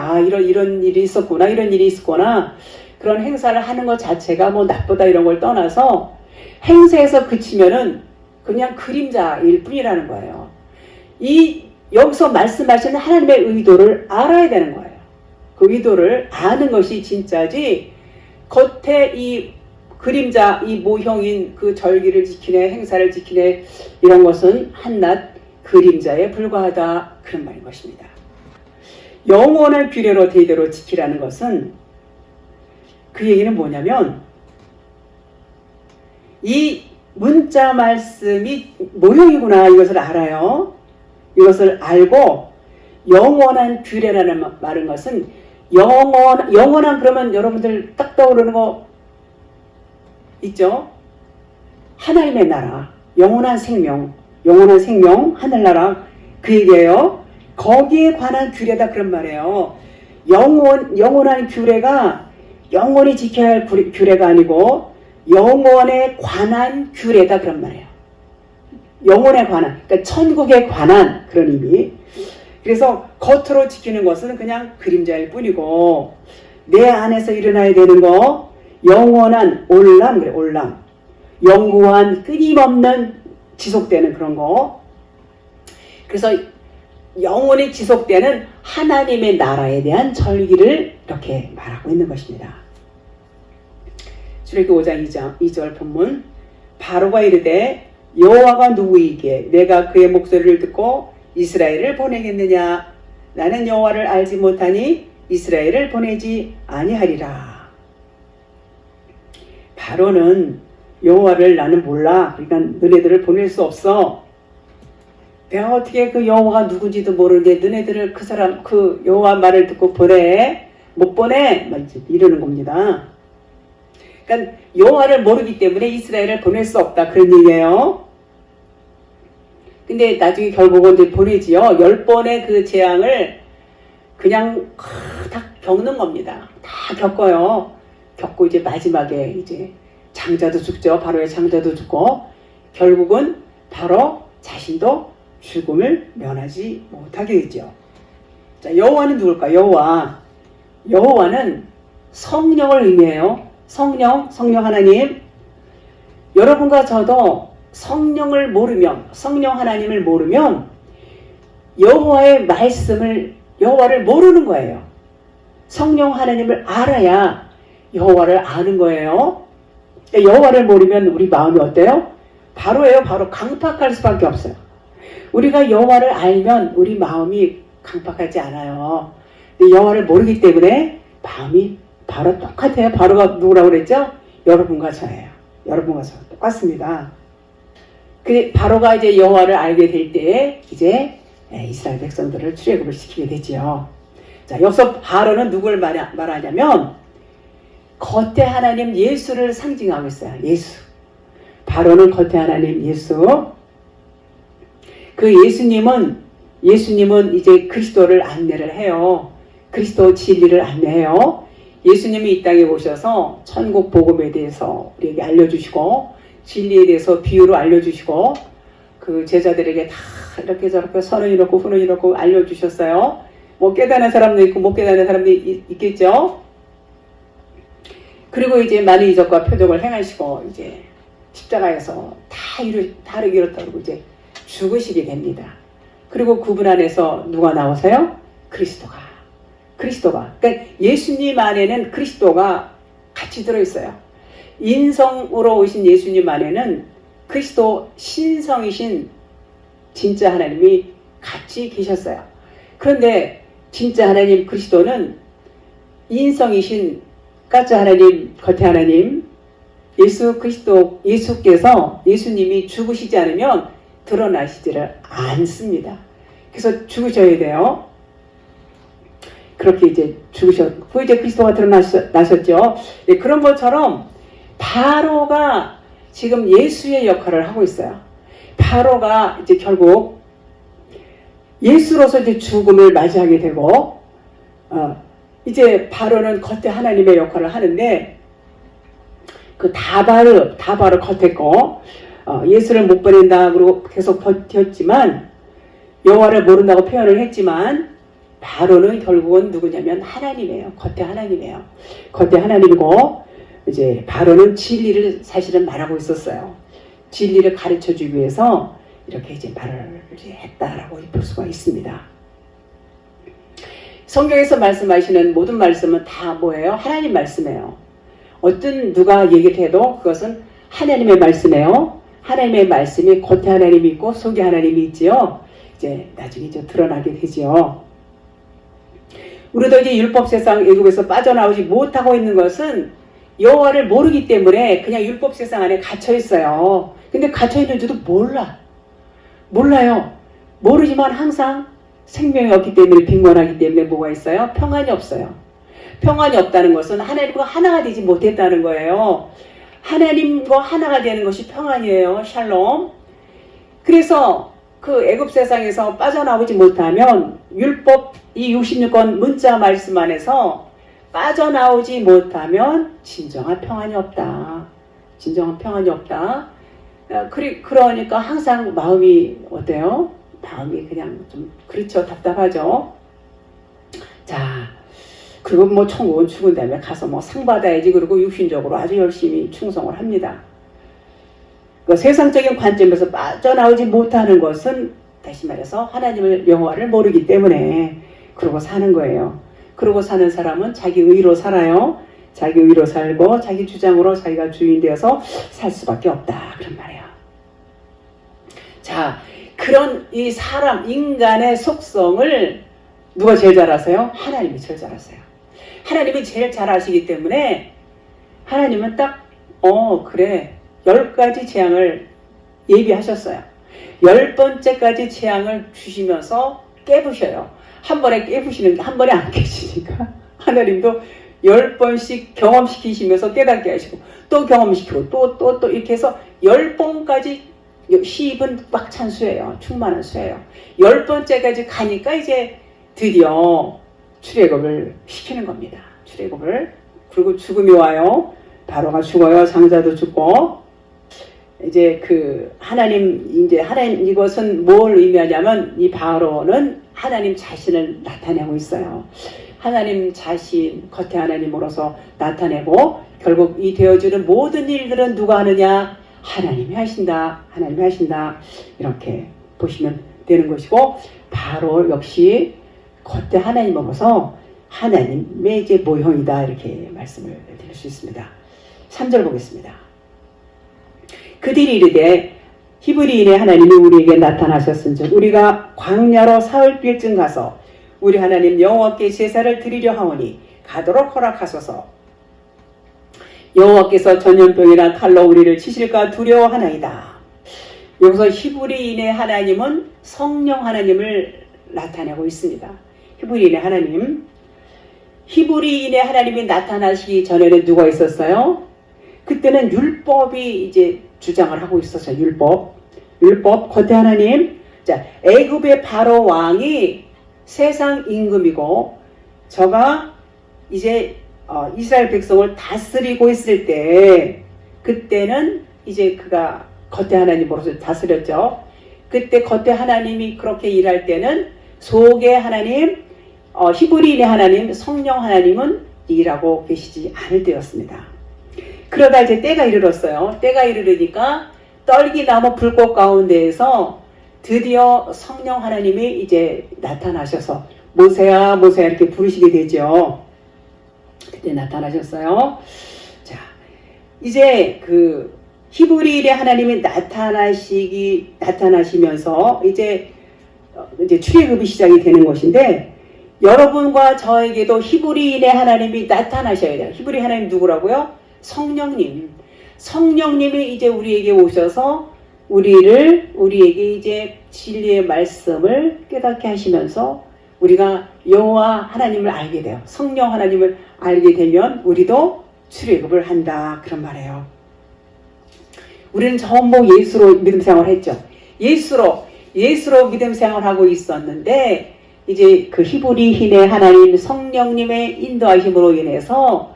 이런 일이 있었구나, 이런 일이 있었구나. 그런 행사를 하는 것 자체가 나쁘다 이런 걸 떠나서 행사에서 그치면은 그냥 그림자일 뿐이라는 거예요. 여기서 말씀하시는 하나님의 의도를 알아야 되는 거예요. 그 의도를 아는 것이 진짜지, 겉에 이 그림자, 이 모형인 그 절기를 지키네, 행사를 지키네, 이런 것은 한낱 그림자에 불과하다. 그런 말인 것입니다. 영원한 규례로 대대로 지키라는 것은 그 얘기는 뭐냐면 이 문자 말씀이 모형이구나 이것을 알아요. 이것을 알고 영원한 규례라는 말은 것은 영원한 그러면 여러분들 딱 떠오르는 거 있죠? 하나님의 나라, 영원한 생명, 하늘나라 그 얘기예요. 거기에 관한 규례다 그런 말이에요. 영원한 규례가 영원히 지켜야 할 규례가 아니고 영원에 관한 규례다 그런 말이에요. 영원에 관한, 그러니까 천국에 관한 그런 의미. 그래서 겉으로 지키는 것은 그냥 그림자일 뿐이고 내 안에서 일어나야 되는 거 영원한 올람. 영구한 끊임없는 지속되는 그런 거. 그래서 영원히 지속되는 하나님의 나라에 대한 절기를 이렇게 말하고 있는 것입니다. 출애굽기 5장 2절 본문. 바로가 이르되 여호와가 누구이기에 내가 그의 목소리를 듣고 이스라엘을 보내겠느냐. 나는 여호와를 알지 못하니 이스라엘을 보내지 아니하리라. 바로는 여호와를 나는 몰라. 그러니까 너네들을 보낼 수 없어. 내가 어떻게 그 여호와가 누군지도 모르는데 너네들을 그 여호와 말을 듣고 보내? 못 보내? 이러는 겁니다. 그러니까 여호와를 모르기 때문에 이스라엘을 보낼 수 없다. 그런 얘기예요. 근데 나중에 결국은 이제 보내지요. 10번의 그 재앙을 그냥 다 겪는 겁니다. 다 겪어요. 겪고 이제 마지막에 이제 장자도 죽죠. 바로의 장자도 죽고 결국은 바로 자신도 죽음을 면하지 못하게 되죠. 자, 여호와는 누굴까? 여호와는 성령을 의미해요. 성령 하나님. 여러분과 저도 성령 하나님을 모르면 여호와의 말씀을, 여호와를 모르는 거예요. 성령 하나님을 알아야 여호와를 아는 거예요. 여호와를 모르면 우리 마음이 어때요? 바로예요. 바로 강팍할 수밖에 없어요. 우리가 여호와를 알면 우리 마음이 강팍하지 않아요. 근데 여호와를 모르기 때문에 마음이 바로 똑같아요. 바로가 누구라고 그랬죠? 여러분과 저예요. 여러분과 저 똑같습니다. 바로가 이제 여호와를 알게 될 때에 이제 이스라엘 백성들을 출애굽을 시키게 되지요. 자, 여기서 바로는 누굴 말하냐면 겉에 하나님 예수를 상징하고 있어요. 예수. 바로는 겉에 하나님 예수. 그 예수님은 이제 그리스도를 안내를 해요. 그리스도 진리를 안내해요. 예수님이 이 땅에 오셔서 천국 복음에 대해서 우리에게 알려주시고 진리에 대해서 비유로 알려주시고 그 제자들에게 다 이렇게 저렇게 선을 이렇고 훈을 이렇고 알려주셨어요. 뭐 깨닫는 사람도 있고 못 깨닫는 사람도 있겠죠. 그리고 이제 많은 이적과 표적을 행하시고 이제 십자가에서 다 이렇다고 이제 죽으시게 됩니다. 그리고 그분 안에서 누가 나오세요? 그리스도가. 그러니까 예수님 안에는 그리스도가 같이 들어있어요. 인성으로 오신 예수님 안에는 그리스도 신성이신 진짜 하나님이 같이 계셨어요. 그런데 진짜 하나님 그리스도는 인성이신 가짜 하나님, 겉에 하나님, 예수께서 예수님이 죽으시지 않으면 드러나시지를 않습니다. 그래서 죽으셔야 돼요. 그렇게 이제 죽으셨고 이제 그리스도가 드러나셨죠. 네, 그런 것처럼 바로가 지금 예수의 역할을 하고 있어요. 바로가 이제 결국 예수로서 이제 죽음을 맞이하게 되고 이제 바로는 겉에 하나님의 역할을 하는데 그 다바를 겉에 거 예수를 못 버린다 그러고 계속 버텼지만 여호와를 모른다고 표현을 했지만 바로는 결국은 누구냐면 하나님이에요. 겉에 하나님이에요. 겉에 하나님이고 이제 바로는 진리를 사실은 말하고 있었어요. 진리를 가르쳐주기 위해서 이렇게 이제 말을 했다라고 볼 수가 있습니다. 성경에서 말씀하시는 모든 말씀은 다 뭐예요? 하나님 말씀이에요. 어떤 누가 얘기를 해도 그것은 하나님의 말씀이에요. 하나님의 말씀이 겉에 하나님이 있고 속에 하나님이 있지요. 이제 나중에 이제 드러나게 되지요. 우리도 이제 율법 세상 애굽에서 빠져나오지 못하고 있는 것은 여호와를 모르기 때문에 그냥 율법 세상 안에 갇혀 있어요. 근데 갇혀 있는지도 몰라요. 모르지만 항상 생명이 없기 때문에 빈곤하기 때문에 뭐가 있어요? 평안이 없어요. 평안이 없다는 것은 하나님과 하나가 되지 못했다는 거예요. 하나님과 하나가 되는 것이 평안이에요. 샬롬. 그래서 그 애굽 세상에서 빠져나오지 못하면 율법 이 66권 문자 말씀 안에서 빠져나오지 못하면 진정한 평안이 없다. 진정한 평안이 없다. 그러니까 항상 마음이 어때요? 마음이 그냥 좀 그렇죠. 답답하죠. 자, 그리고 뭐 천국은 죽은 다음에 가서 뭐 상 받아야지 그러고 육신적으로 아주 열심히 충성을 합니다. 그 세상적인 관점에서 빠져나오지 못하는 것은 다시 말해서 하나님을 여호와를 모르기 때문에 그러고 사는 거예요. 그러고 사는 사람은 자기 의로 살아요. 자기 의로 살고 자기 주장으로 자기가 주인 되어서 살 수밖에 없다. 그런 말이에요. 자, 그런 이 사람, 인간의 속성을 누가 제일 잘 아세요? 하나님이 제일 잘 아세요. 하나님이 제일 잘 아시기 때문에 하나님은 딱 그래 10가지 재앙을 예비하셨어요. 10번째까지 재앙을 주시면서 깨부셔요. 한 번에 깨부시는데 한 번에 안 깨지니까 하나님도 10번씩 경험시키시면서 깨닫게 하시고 또 경험시키고 또 이렇게 해서 10번까지 시입은 꽉 찬 수예요. 충만한 수예요. 10번째까지 가니까 이제 드디어 출애굽을 시키는 겁니다. 출애굽을. 그리고 죽음이 와요. 바로가 죽어요. 장자도 죽고. 이제 하나님 이것은 뭘 의미하냐면 이 바로는 하나님 자신을 나타내고 있어요. 하나님 자신, 겉에 하나님으로서 나타내고 결국 이 되어지는 모든 일들은 누가 하느냐? 하나님이 하신다. 하나님이 하신다. 이렇게 보시면 되는 것이고 바로 역시 겉에 하나님으로서 하나님의 이제 모형이다 이렇게 말씀을 드릴 수 있습니다. 3절 보겠습니다. 그들이 이르되 히브리인의 하나님이 우리에게 나타나셨은즉 우리가 광야로 사흘길쯤 가서 우리 하나님 여호와께 제사를 드리려 하오니 가도록 허락하소서. 여호와께서 전염병이나 칼로 우리를 치실까 두려워하나이다. 여기서 히브리인의 하나님은 성령 하나님을 나타내고 있습니다. 히브리인의 하나님. 히브리인의 하나님이 나타나시기 전에는 누가 있었어요? 그때는 율법이 이제 주장을 하고 있었어요. 율법 겉에 하나님. 자, 애굽의 바로 왕이 세상 임금이고 저가 이제 이스라엘 백성을 다스리고 있을 때 그때는 이제 그가 겉에 하나님으로서 다스렸죠. 그때 겉에 하나님이 그렇게 일할 때는 속의 하나님, 히브리인의 하나님, 성령 하나님은 일하고 계시지 않을 때였습니다. 그러다 이제 때가 이르렀어요. 때가 이르르니까 떨기나무 불꽃 가운데에서 드디어 성령 하나님이 이제 나타나셔서 모세야 모세야 이렇게 부르시게 되죠. 그때 나타나셨어요. 자, 이제 그 히브리인의 하나님이 나타나시면서 이제 출애굽이 시작이 되는 것인데 여러분과 저에게도 히브리인의 하나님이 나타나셔야 돼요. 히브리 하나님 누구라고요? 성령님. 성령님이 이제 우리에게 오셔서 우리에게 이제 진리의 말씀을 깨닫게 하시면서 우리가 여호와 하나님을 알게 돼요. 성령 하나님을 알게 되면 우리도 출애굽을 한다 그런 말이에요. 우리는 전부 예수로 믿음 생활을 했죠. 예수로 믿음 생활을 하고 있었는데 이제 그 히브리인의 하나님 성령님의 인도하심으로 인해서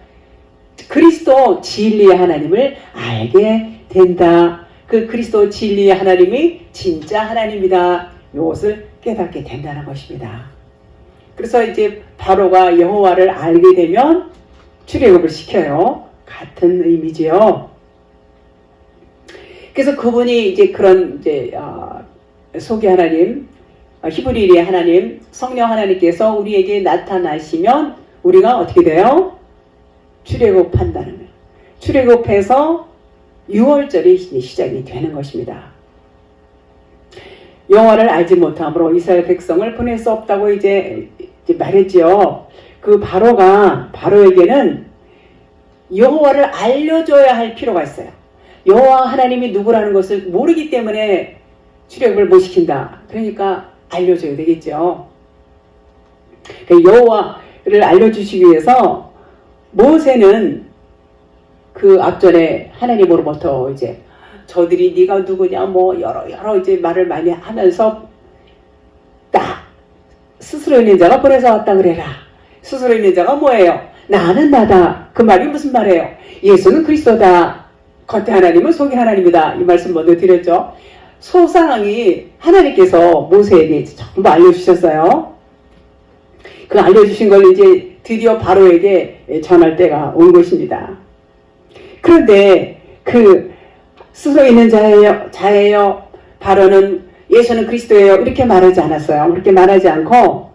그리스도 진리의 하나님을 알게 된다. 그 그리스도 진리의 하나님이 진짜 하나님이다. 이것을 깨닫게 된다는 것입니다. 그래서 이제 바로가 여호와를 알게 되면 출애굽을 시켜요. 같은 의미지요. 그래서 그분이 이제 그런 이제 속의 하나님, 히브리인의 하나님, 성령 하나님께서 우리에게 나타나시면 우리가 어떻게 돼요? 출애굽한다는 거예요. 출애굽해서 6월절이 시작이 되는 것입니다. 여호와를 알지 못함으로 이스라엘 백성을 보낼 수 없다고 이제 말했지요. 그 바로에게는 여호와를 알려줘야 할 필요가 있어요. 여호와 하나님이 누구라는 것을 모르기 때문에 출애굽을 못 시킨다. 그러니까 알려줘야 되겠죠. 그러니까 여호와를 알려주시기 위해서 모세는 그 앞전에 하나님으로부터 이제 저들이 네가 누구냐 뭐 여러 이제 말을 많이 하면서 나 스스로 있는 자가 보내서 왔다 그래라. 스스로 있는 자가 뭐예요? 나는 나다. 그 말이 무슨 말이에요? 예수는 그리스도다. 겉에 하나님은 속의 하나님이다. 이 말씀 먼저 드렸죠. 소상이 하나님께서 모세에게 전부 알려주셨어요. 그 알려주신 걸 이제 드디어 바로에게 전할 때가 온 것입니다. 그런데 그 스스로 있는 자예요. 바로는 예수는 그리스도예요. 이렇게 말하지 않았어요. 그렇게 말하지 않고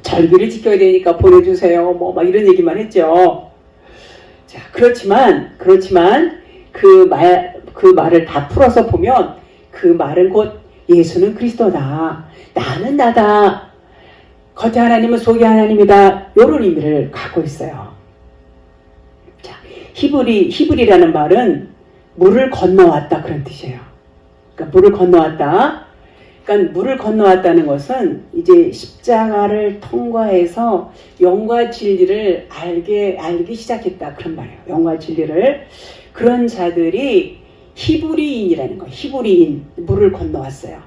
절기를 지켜야 되니까 보내주세요. 뭐 막 이런 얘기만 했죠. 자, 그렇지만 그 말을 다 풀어서 보면 그 말은 곧 예수는 그리스도다. 나는 나다. 겉에 하나님은 속의 하나님이다. 이런 의미를 갖고 있어요. 자, 히브리라는 말은 물을 건너왔다 그런 뜻이에요. 그러니까 물을 건너왔다. 그러니까 물을 건너왔다는 것은 이제 십자가를 통과해서 영과 진리를 알기 시작했다 그런 말이에요. 영과 진리를. 그런 자들이 히브리인이라는 거예요. 히브리인, 물을 건너왔어요.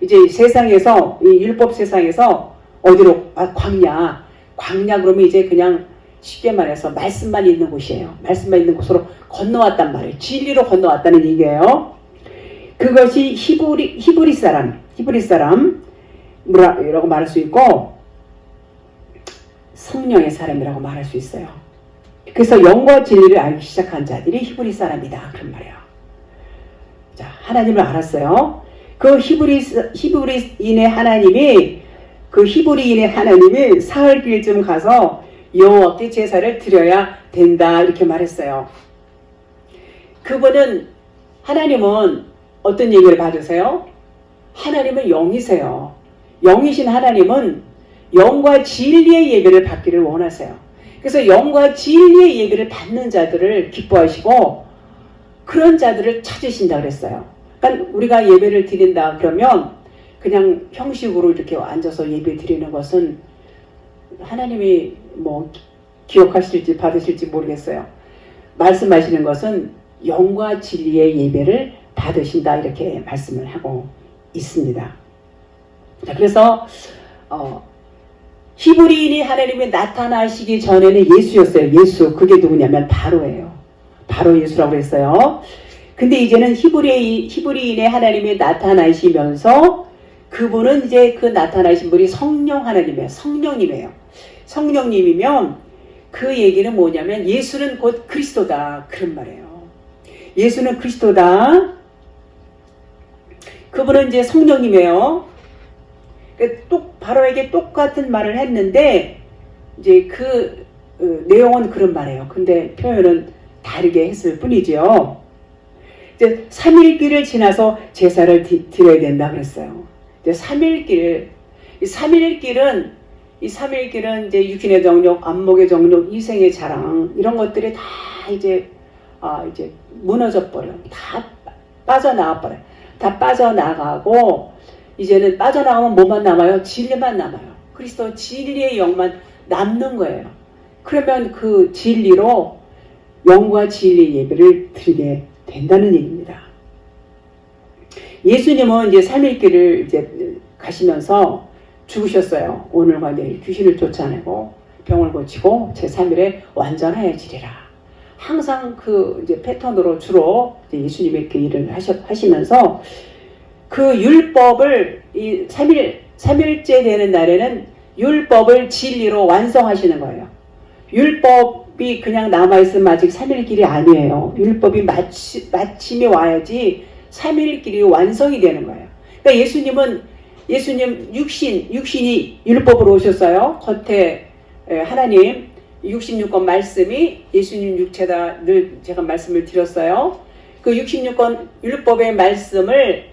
이제 세상에서 이 율법 세상에서 어디로? 광야 그러면 이제 그냥 쉽게 말해서 말씀만 있는 곳이에요. 말씀만 있는 곳으로 건너왔단 말이에요. 진리로 건너왔다는 얘기예요. 그것이 히브리 사람이라고 말할 수 있고 성령의 사람이라고 말할 수 있어요. 그래서 영과 진리를 알기 시작한 자들이 히브리 사람이다 그런 말이에요. 자, 하나님을 알았어요. 그 히브리인의 하나님이 그 히브리인의 하나님이 사흘길쯤 가서 여호와께 제사를 드려야 된다 이렇게 말했어요. 그분은 하나님은 어떤 얘기를 받으세요? 하나님은 영이세요. 영이신 하나님은 영과 진리의 예배를 받기를 원하세요. 그래서 영과 진리의 예배를 받는 자들을 기뻐하시고 그런 자들을 찾으신다 그랬어요. 그러니까 우리가 예배를 드린다 그러면 그냥 형식으로 이렇게 앉아서 예배 드리는 것은 하나님이 뭐 기억하실지 받으실지 모르겠어요. 말씀하시는 것은 영과 진리의 예배를 받으신다 이렇게 말씀을 하고 있습니다. 자, 그래서 히브리인이 하나님이 나타나시기 전에는 예수였어요. 예수. 그게 누구냐면 바로예요. 바로 예수라고 했어요. 근데 이제는 히브리인의 하나님이 나타나시면서 그분은 이제 그 나타나신 분이 성령 하나님이에요. 성령님이에요. 성령님이면 그 얘기는 뭐냐면 예수는 곧 그리스도다. 그런 말이에요. 예수는 그리스도다. 그분은 이제 성령님이에요. 바로에게 똑같은 말을 했는데 이제 그 내용은 그런 말이에요. 근데 표현은 다르게 했을 뿐이죠. 이제 3일길을 지나서 제사를 드려야 된다 그랬어요. 이제 3일길, 이 3일길은 이제 육신의 정욕, 안목의 정욕, 이생의 자랑 이런 것들이 다 이제 무너져 버려요. 다 빠져나가 버려요. 다 빠져나가고 이제는 빠져나가면 뭐만 남아요? 진리만 남아요. 그리스도 진리의 영만 남는 거예요. 그러면 그 진리로 영과 진리 예배를 드리게 된다는 얘기입니다. 예수님은 이제 3일길을 이제 가시면서 죽으셨어요. 오늘과 내일 귀신을 쫓아내고 병을 고치고 제3일에 완전하여지리라. 항상 그 이제 패턴으로 주로 이제 예수님의 그 일을 하시면서 그 율법을 이 3일째 되는 날에는 율법을 진리로 완성하시는 거예요. 율법이 그냥 남아있으면 아직 3일길이 아니에요. 율법이 마침이 와야지 3일길이 완성이 되는 거예요. 그러니까 예수님 육신이 율법으로 오셨어요. 겉에 하나님 66권 말씀이 예수님 육체다 늘 제가 말씀을 드렸어요. 그 66권 율법의 말씀을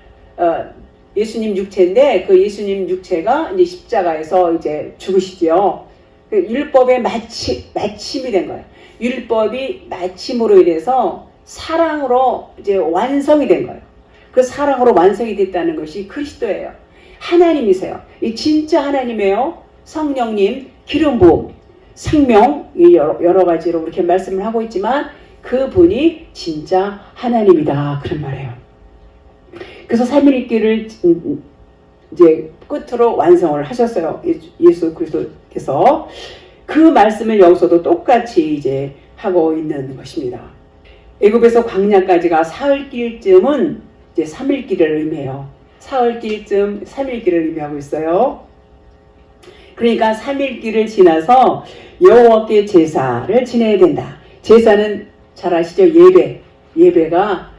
예수님 육체인데 그 예수님 육체가 이제 십자가에서 이제 죽으시죠. 그 율법의 마침이 된 거예요. 율법이 마침으로 인해서 사랑으로 이제 완성이 된 거예요. 그 사랑으로 완성이 됐다는 것이 그리스도예요. 하나님이세요. 이 진짜 하나님이에요. 성령님, 기름 부음, 생명 여러 가지로 이렇게 말씀을 하고 있지만 그분이 진짜 하나님이다 그런 말이에요. 그래서 3일길을 이제 끝으로 완성을 하셨어요. 예수 그리스도께서 그 말씀을 여기서도 똑같이 이제 하고 있는 것입니다. 애굽에서 광야까지가 사흘길쯤은 이제 3일길을 의미해요. 사흘길쯤 3일길을 의미하고 있어요. 그러니까 3일길을 지나서 여호와께 제사를 지내야 된다. 제사는 잘 아시죠? 예배가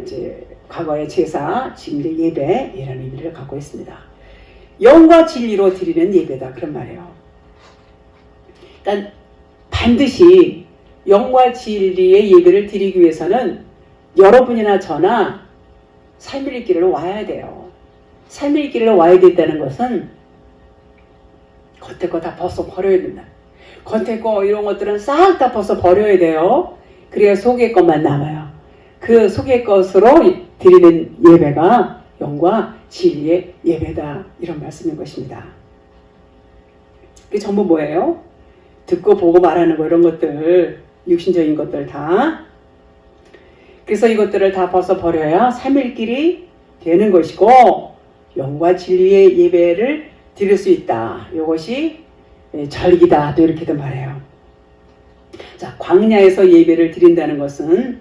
이제 과거의 제사, 지금 이제 예배 이런 의미를 갖고 있습니다. 영과 진리로 드리는 예배다 그런 말이에요. 그러니까 반드시 영과 진리의 예배를 드리기 위해서는 여러분이나 저나 3일길을 와야 돼요. 3일길을 와야 된다는 것은 겉에 거 다 벗어 버려야 된다. 겉에 거 이런 것들은 싹 다 벗어 버려야 돼요. 그래야 속의 것만 남아요. 그 속의 것으로 드리는 예배가 영과 진리의 예배다 이런 말씀인 것입니다. 그게 전부 뭐예요? 듣고 보고 말하는 거 이런 것들 육신적인 것들 다. 그래서 이것들을 다 벗어버려야 3일길이 되는 것이고 영과 진리의 예배를 드릴 수 있다. 이것이 절기다. 또 이렇게도 말해요. 자, 광야에서 예배를 드린다는 것은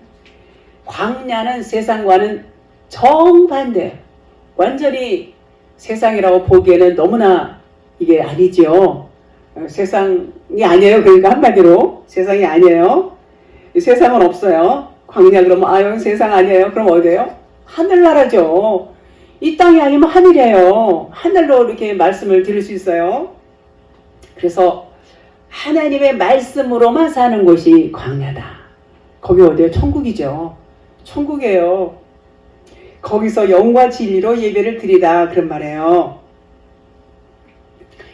광야는 세상과는 정반대. 완전히 세상이라고 보기에는 너무나 이게 아니죠. 세상이 아니에요. 그러니까 한마디로 세상이 아니에요. 세상은 없어요. 광야 그러면 여기 세상 아니에요. 그럼 어디예요? 하늘나라죠. 이 땅이 아니면 하늘이에요. 하늘로 이렇게 말씀을 드릴 수 있어요. 그래서 하나님의 말씀으로만 사는 곳이 광야다. 거기 어디요? 천국이죠. 천국이에요. 거기서 영과 진리로 예배를 드리다 그런 말이에요.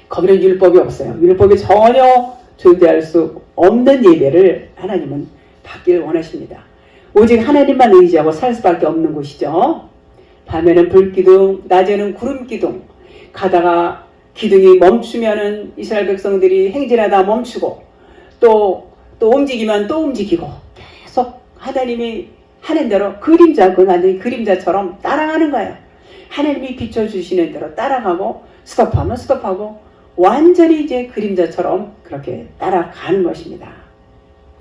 거기는 율법이 없어요. 율법이 전혀 존재할 수 없는 예배를 하나님은 받길 원하십니다. 오직 하나님만 의지하고 살 수밖에 없는 곳이죠. 밤에는 불기둥, 낮에는 구름기둥. 가다가 기둥이 멈추면은 이스라엘 백성들이 행진하다 멈추고 또 움직이면 또 움직이고 계속 하나님이 하는 대로 그건 완전히 그림자처럼 따라가는 거예요. 하나님이 비춰주시는 대로 따라가고 스톱하면 스톱하고 완전히 이제 그림자처럼 그렇게 따라가는 것입니다.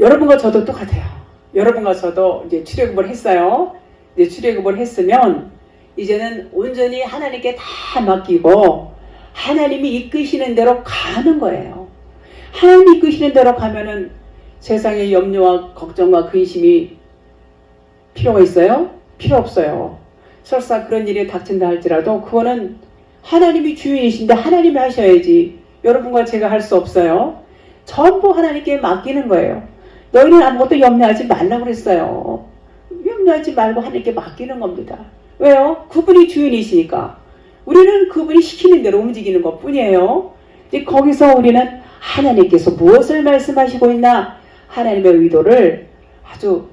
여러분과 저도 똑같아요. 여러분과 저도 이제 출애굽을 했어요. 이제 출애굽을 했으면 이제는 온전히 하나님께 다 맡기고 하나님이 이끄시는 대로 가는 거예요. 하나님이 이끄시는 대로 가면은 세상의 염려와 걱정과 근심이 필요가 있어요? 필요 없어요. 설사 그런 일이 닥친다 할지라도 그거는 하나님이 주인이신데 하나님이 하셔야지 여러분과 제가 할 수 없어요. 전부 하나님께 맡기는 거예요. 너희는 아무것도 염려하지 말라고 그랬어요. 염려하지 말고 하나님께 맡기는 겁니다. 왜요? 그분이 주인이시니까. 우리는 그분이 시키는 대로 움직이는 것 뿐이에요. 이제 거기서 우리는 하나님께서 무엇을 말씀하시고 있나 하나님의 의도를 아주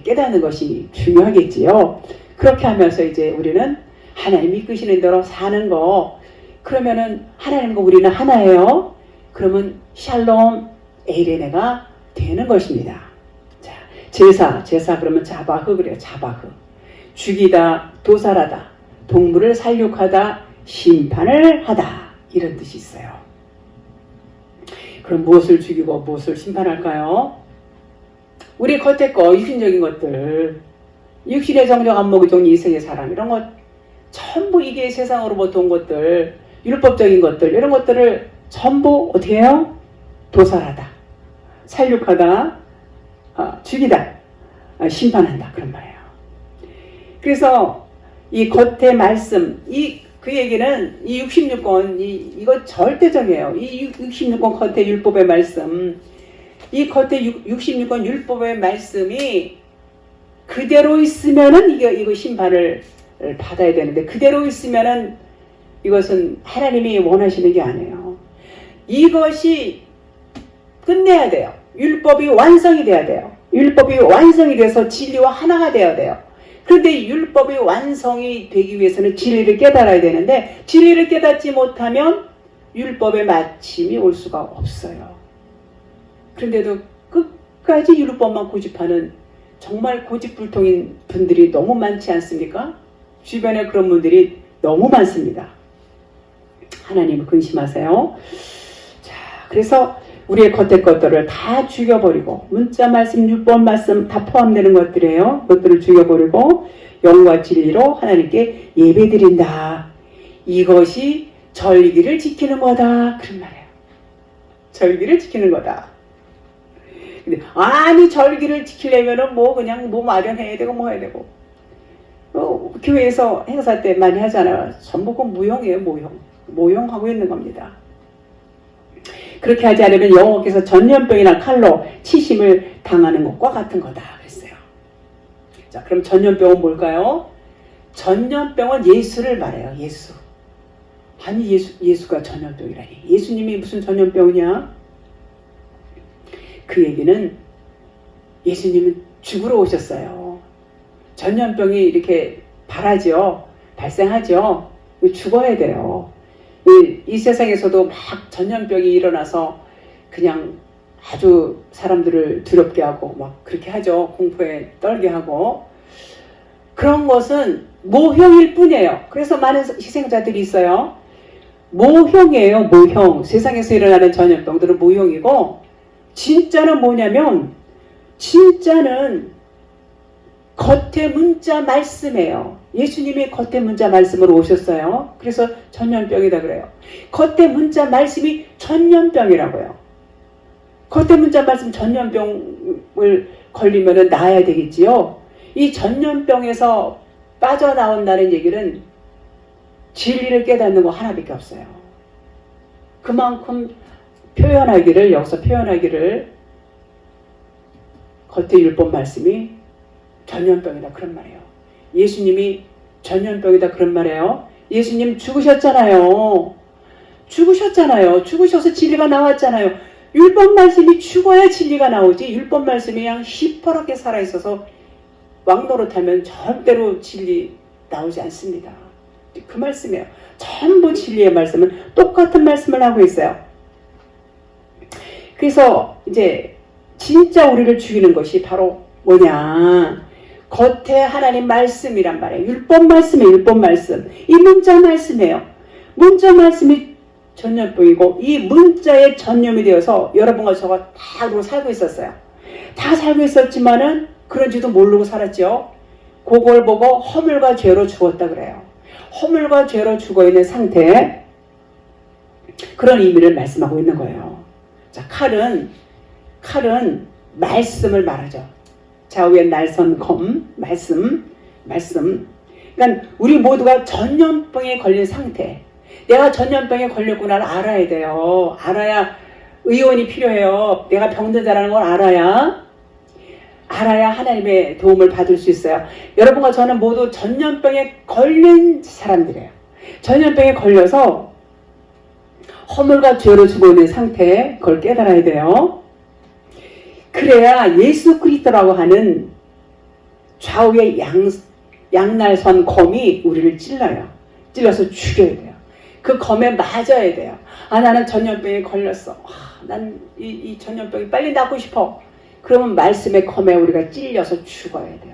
깨닫는 것이 중요하겠지요. 그렇게 하면서 이제 우리는 하나님이 이끄시는 대로 사는 거. 그러면은 하나님과 우리는 하나예요. 그러면 샬롬 에이레네가 되는 것입니다. 자, 제사 그러면 자바흐 그래요. 자바흐. 죽이다, 도살하다, 동물을 살육하다, 심판을 하다 이런 뜻이 있어요. 그럼 무엇을 죽이고 무엇을 심판할까요? 우리 겉에 거 육신적인 것들, 육신의 정적 안목의 이생의 사람 이런 것 전부 이게 세상으로부터 온 것들, 율법적인 것들 이런 것들을 전부 어떻게 해요? 도살하다, 살육하다, 죽이다, 심판한다 그런 말이에요. 그래서 이 겉의 말씀, 그 얘기는 이 66권 이거 절대적이에요. 이 66권 겉의 율법의 말씀, 이 겉의 66권 율법의 말씀이 그대로 있으면은 이거 심판을 받아야 되는데 그대로 있으면은 이것은 하나님이 원하시는 게 아니에요. 이것이 끝내야 돼요. 율법이 완성이 돼야 돼요. 율법이 완성이 돼서 진리와 하나가 되어야 돼요. 그런데 율법이 완성이 되기 위해서는 진리를 깨달아야 되는데 진리를 깨닫지 못하면 율법의 마침이 올 수가 없어요. 그런데도 끝까지 율법만 고집하는 정말 고집불통인 분들이 너무 많지 않습니까? 주변에 그런 분들이 너무 많습니다. 하나님을 근심하세요. 자, 그래서 우리의 겉의 것들을 다 죽여버리고 문자 말씀, 율법 말씀 다 포함되는 것들이에요. 그것들을 죽여버리고 영과 진리로 하나님께 예배드린다. 이것이 절기를 지키는 거다. 그런 말이에요. 절기를 지키는 거다. 근데 아니 절기를 지키려면은 그냥 마련해야 되고 뭐 해야 되고 교회에서 행사 때 많이 하잖아요. 전부 그 무용이에요. 모형하고 있는 겁니다. 그렇게 하지 않으면 여호와께서 전염병이나 칼로 치심을 당하는 것과 같은 거다 그랬어요. 자, 그럼 전염병은 뭘까요? 전염병은 예수를 말해요. 예수. 아니 예수가 전염병이라니. 예수님이 무슨 전염병이냐? 그 얘기는 예수님은 죽으러 오셨어요. 전염병이 이렇게 발생하죠. 죽어야 돼요. 이 세상에서도 막 전염병이 일어나서 그냥 아주 사람들을 두렵게 하고 막 그렇게 하죠. 공포에 떨게 하고. 그런 것은 모형일 뿐이에요. 그래서 많은 희생자들이 있어요. 모형이에요. 모형. 세상에서 일어나는 전염병들은 모형이고 진짜는 뭐냐면 진짜는 겉의 문자 말씀이에요. 예수님이 겉의 문자 말씀으로 오셨어요. 그래서 전염병이다 그래요. 겉의 문자 말씀이 전염병이라고요. 겉의 문자 말씀 전염병을 걸리면 나아야 되겠지요. 이 전염병에서 빠져나온다는 얘기는 진리를 깨닫는 거 하나밖에 없어요. 그만큼 표현하기를, 여기서 표현하기를 겉에 율법 말씀이 전염병이다 그런 말이에요. 예수님이 전염병이다 그런 말이에요. 예수님 죽으셨잖아요. 죽으셔서 진리가 나왔잖아요. 율법 말씀이 죽어야 진리가 나오지, 율법 말씀이 그냥 시퍼렇게 살아있어서 왕노릇하면 절대로 진리 나오지 않습니다. 그 말씀이에요. 전부 진리의 말씀은 똑같은 말씀을 하고 있어요. 그래서 이제 진짜 우리를 죽이는 것이 바로 뭐냐, 겉에 하나님 말씀이란 말이에요. 율법 말씀이에요. 율법 말씀. 이 문자 말씀이에요. 문자 말씀이 전염병이고, 이 문자에 전염이 되어서 여러분과 저가 다 그러고 살고 있었어요. 다 살고 있었지만은 그런지도 모르고 살았죠. 그걸 보고 허물과 죄로 죽었다 그래요. 허물과 죄로 죽어있는 상태에 그런 의미를 말씀하고 있는 거예요. 자, 칼은 말씀을 말하죠. 좌우에 날선 검, 말씀. 그러니까 우리 모두가 전염병에 걸린 상태. 내가 전염병에 걸렸구나를 알아야 돼요. 알아야 의원이 필요해요. 내가 병든다는 걸 알아야 하나님의 도움을 받을 수 있어요. 여러분과 저는 모두 전염병에 걸린 사람들이에요. 전염병에 걸려서 허물과 죄로 죽어 있는 상태에 그걸 깨달아야 돼요. 그래야 예수 그리스도라고 하는 좌우의 양날선 검이 우리를 찔러서 죽여야 돼요. 그 검에 맞아야 돼요. 아, 나는 전염병에 걸렸어. 난 이 전염병이 빨리 낫고 싶어. 그러면 말씀의 검에 우리가 찔려서 죽어야 돼요.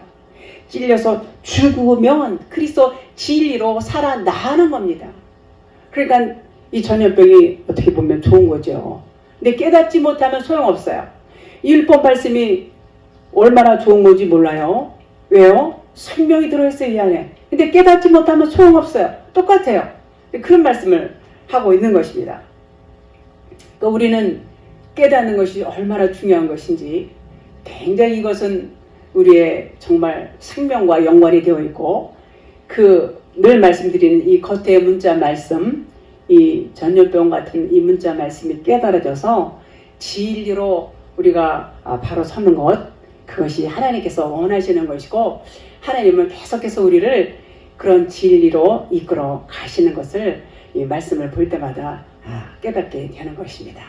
찔려서 죽으면 그리스도 진리로 살아나는 겁니다. 그러니까 이 전염병이 어떻게 보면 좋은 거죠. 근데 깨닫지 못하면 소용없어요. 율법 말씀이 얼마나 좋은 건지 몰라요. 왜요? 생명이 들어있어요, 이 안에. 근데 깨닫지 못하면 소용없어요. 똑같아요. 그런 말씀을 하고 있는 것입니다. 그러니까 우리는 깨닫는 것이 얼마나 중요한 것인지, 굉장히 이것은 우리의 정말 생명과 연관이 되어 있고, 늘 말씀드리는 이 겉의 문자 말씀, 이 전염병 같은 이 문자 말씀이 깨달아져서 진리로 우리가 바로 서는 것, 그것이 하나님께서 원하시는 것이고, 하나님은 계속해서 우리를 그런 진리로 이끌어 가시는 것을 이 말씀을 볼 때마다 깨닫게 되는 것입니다.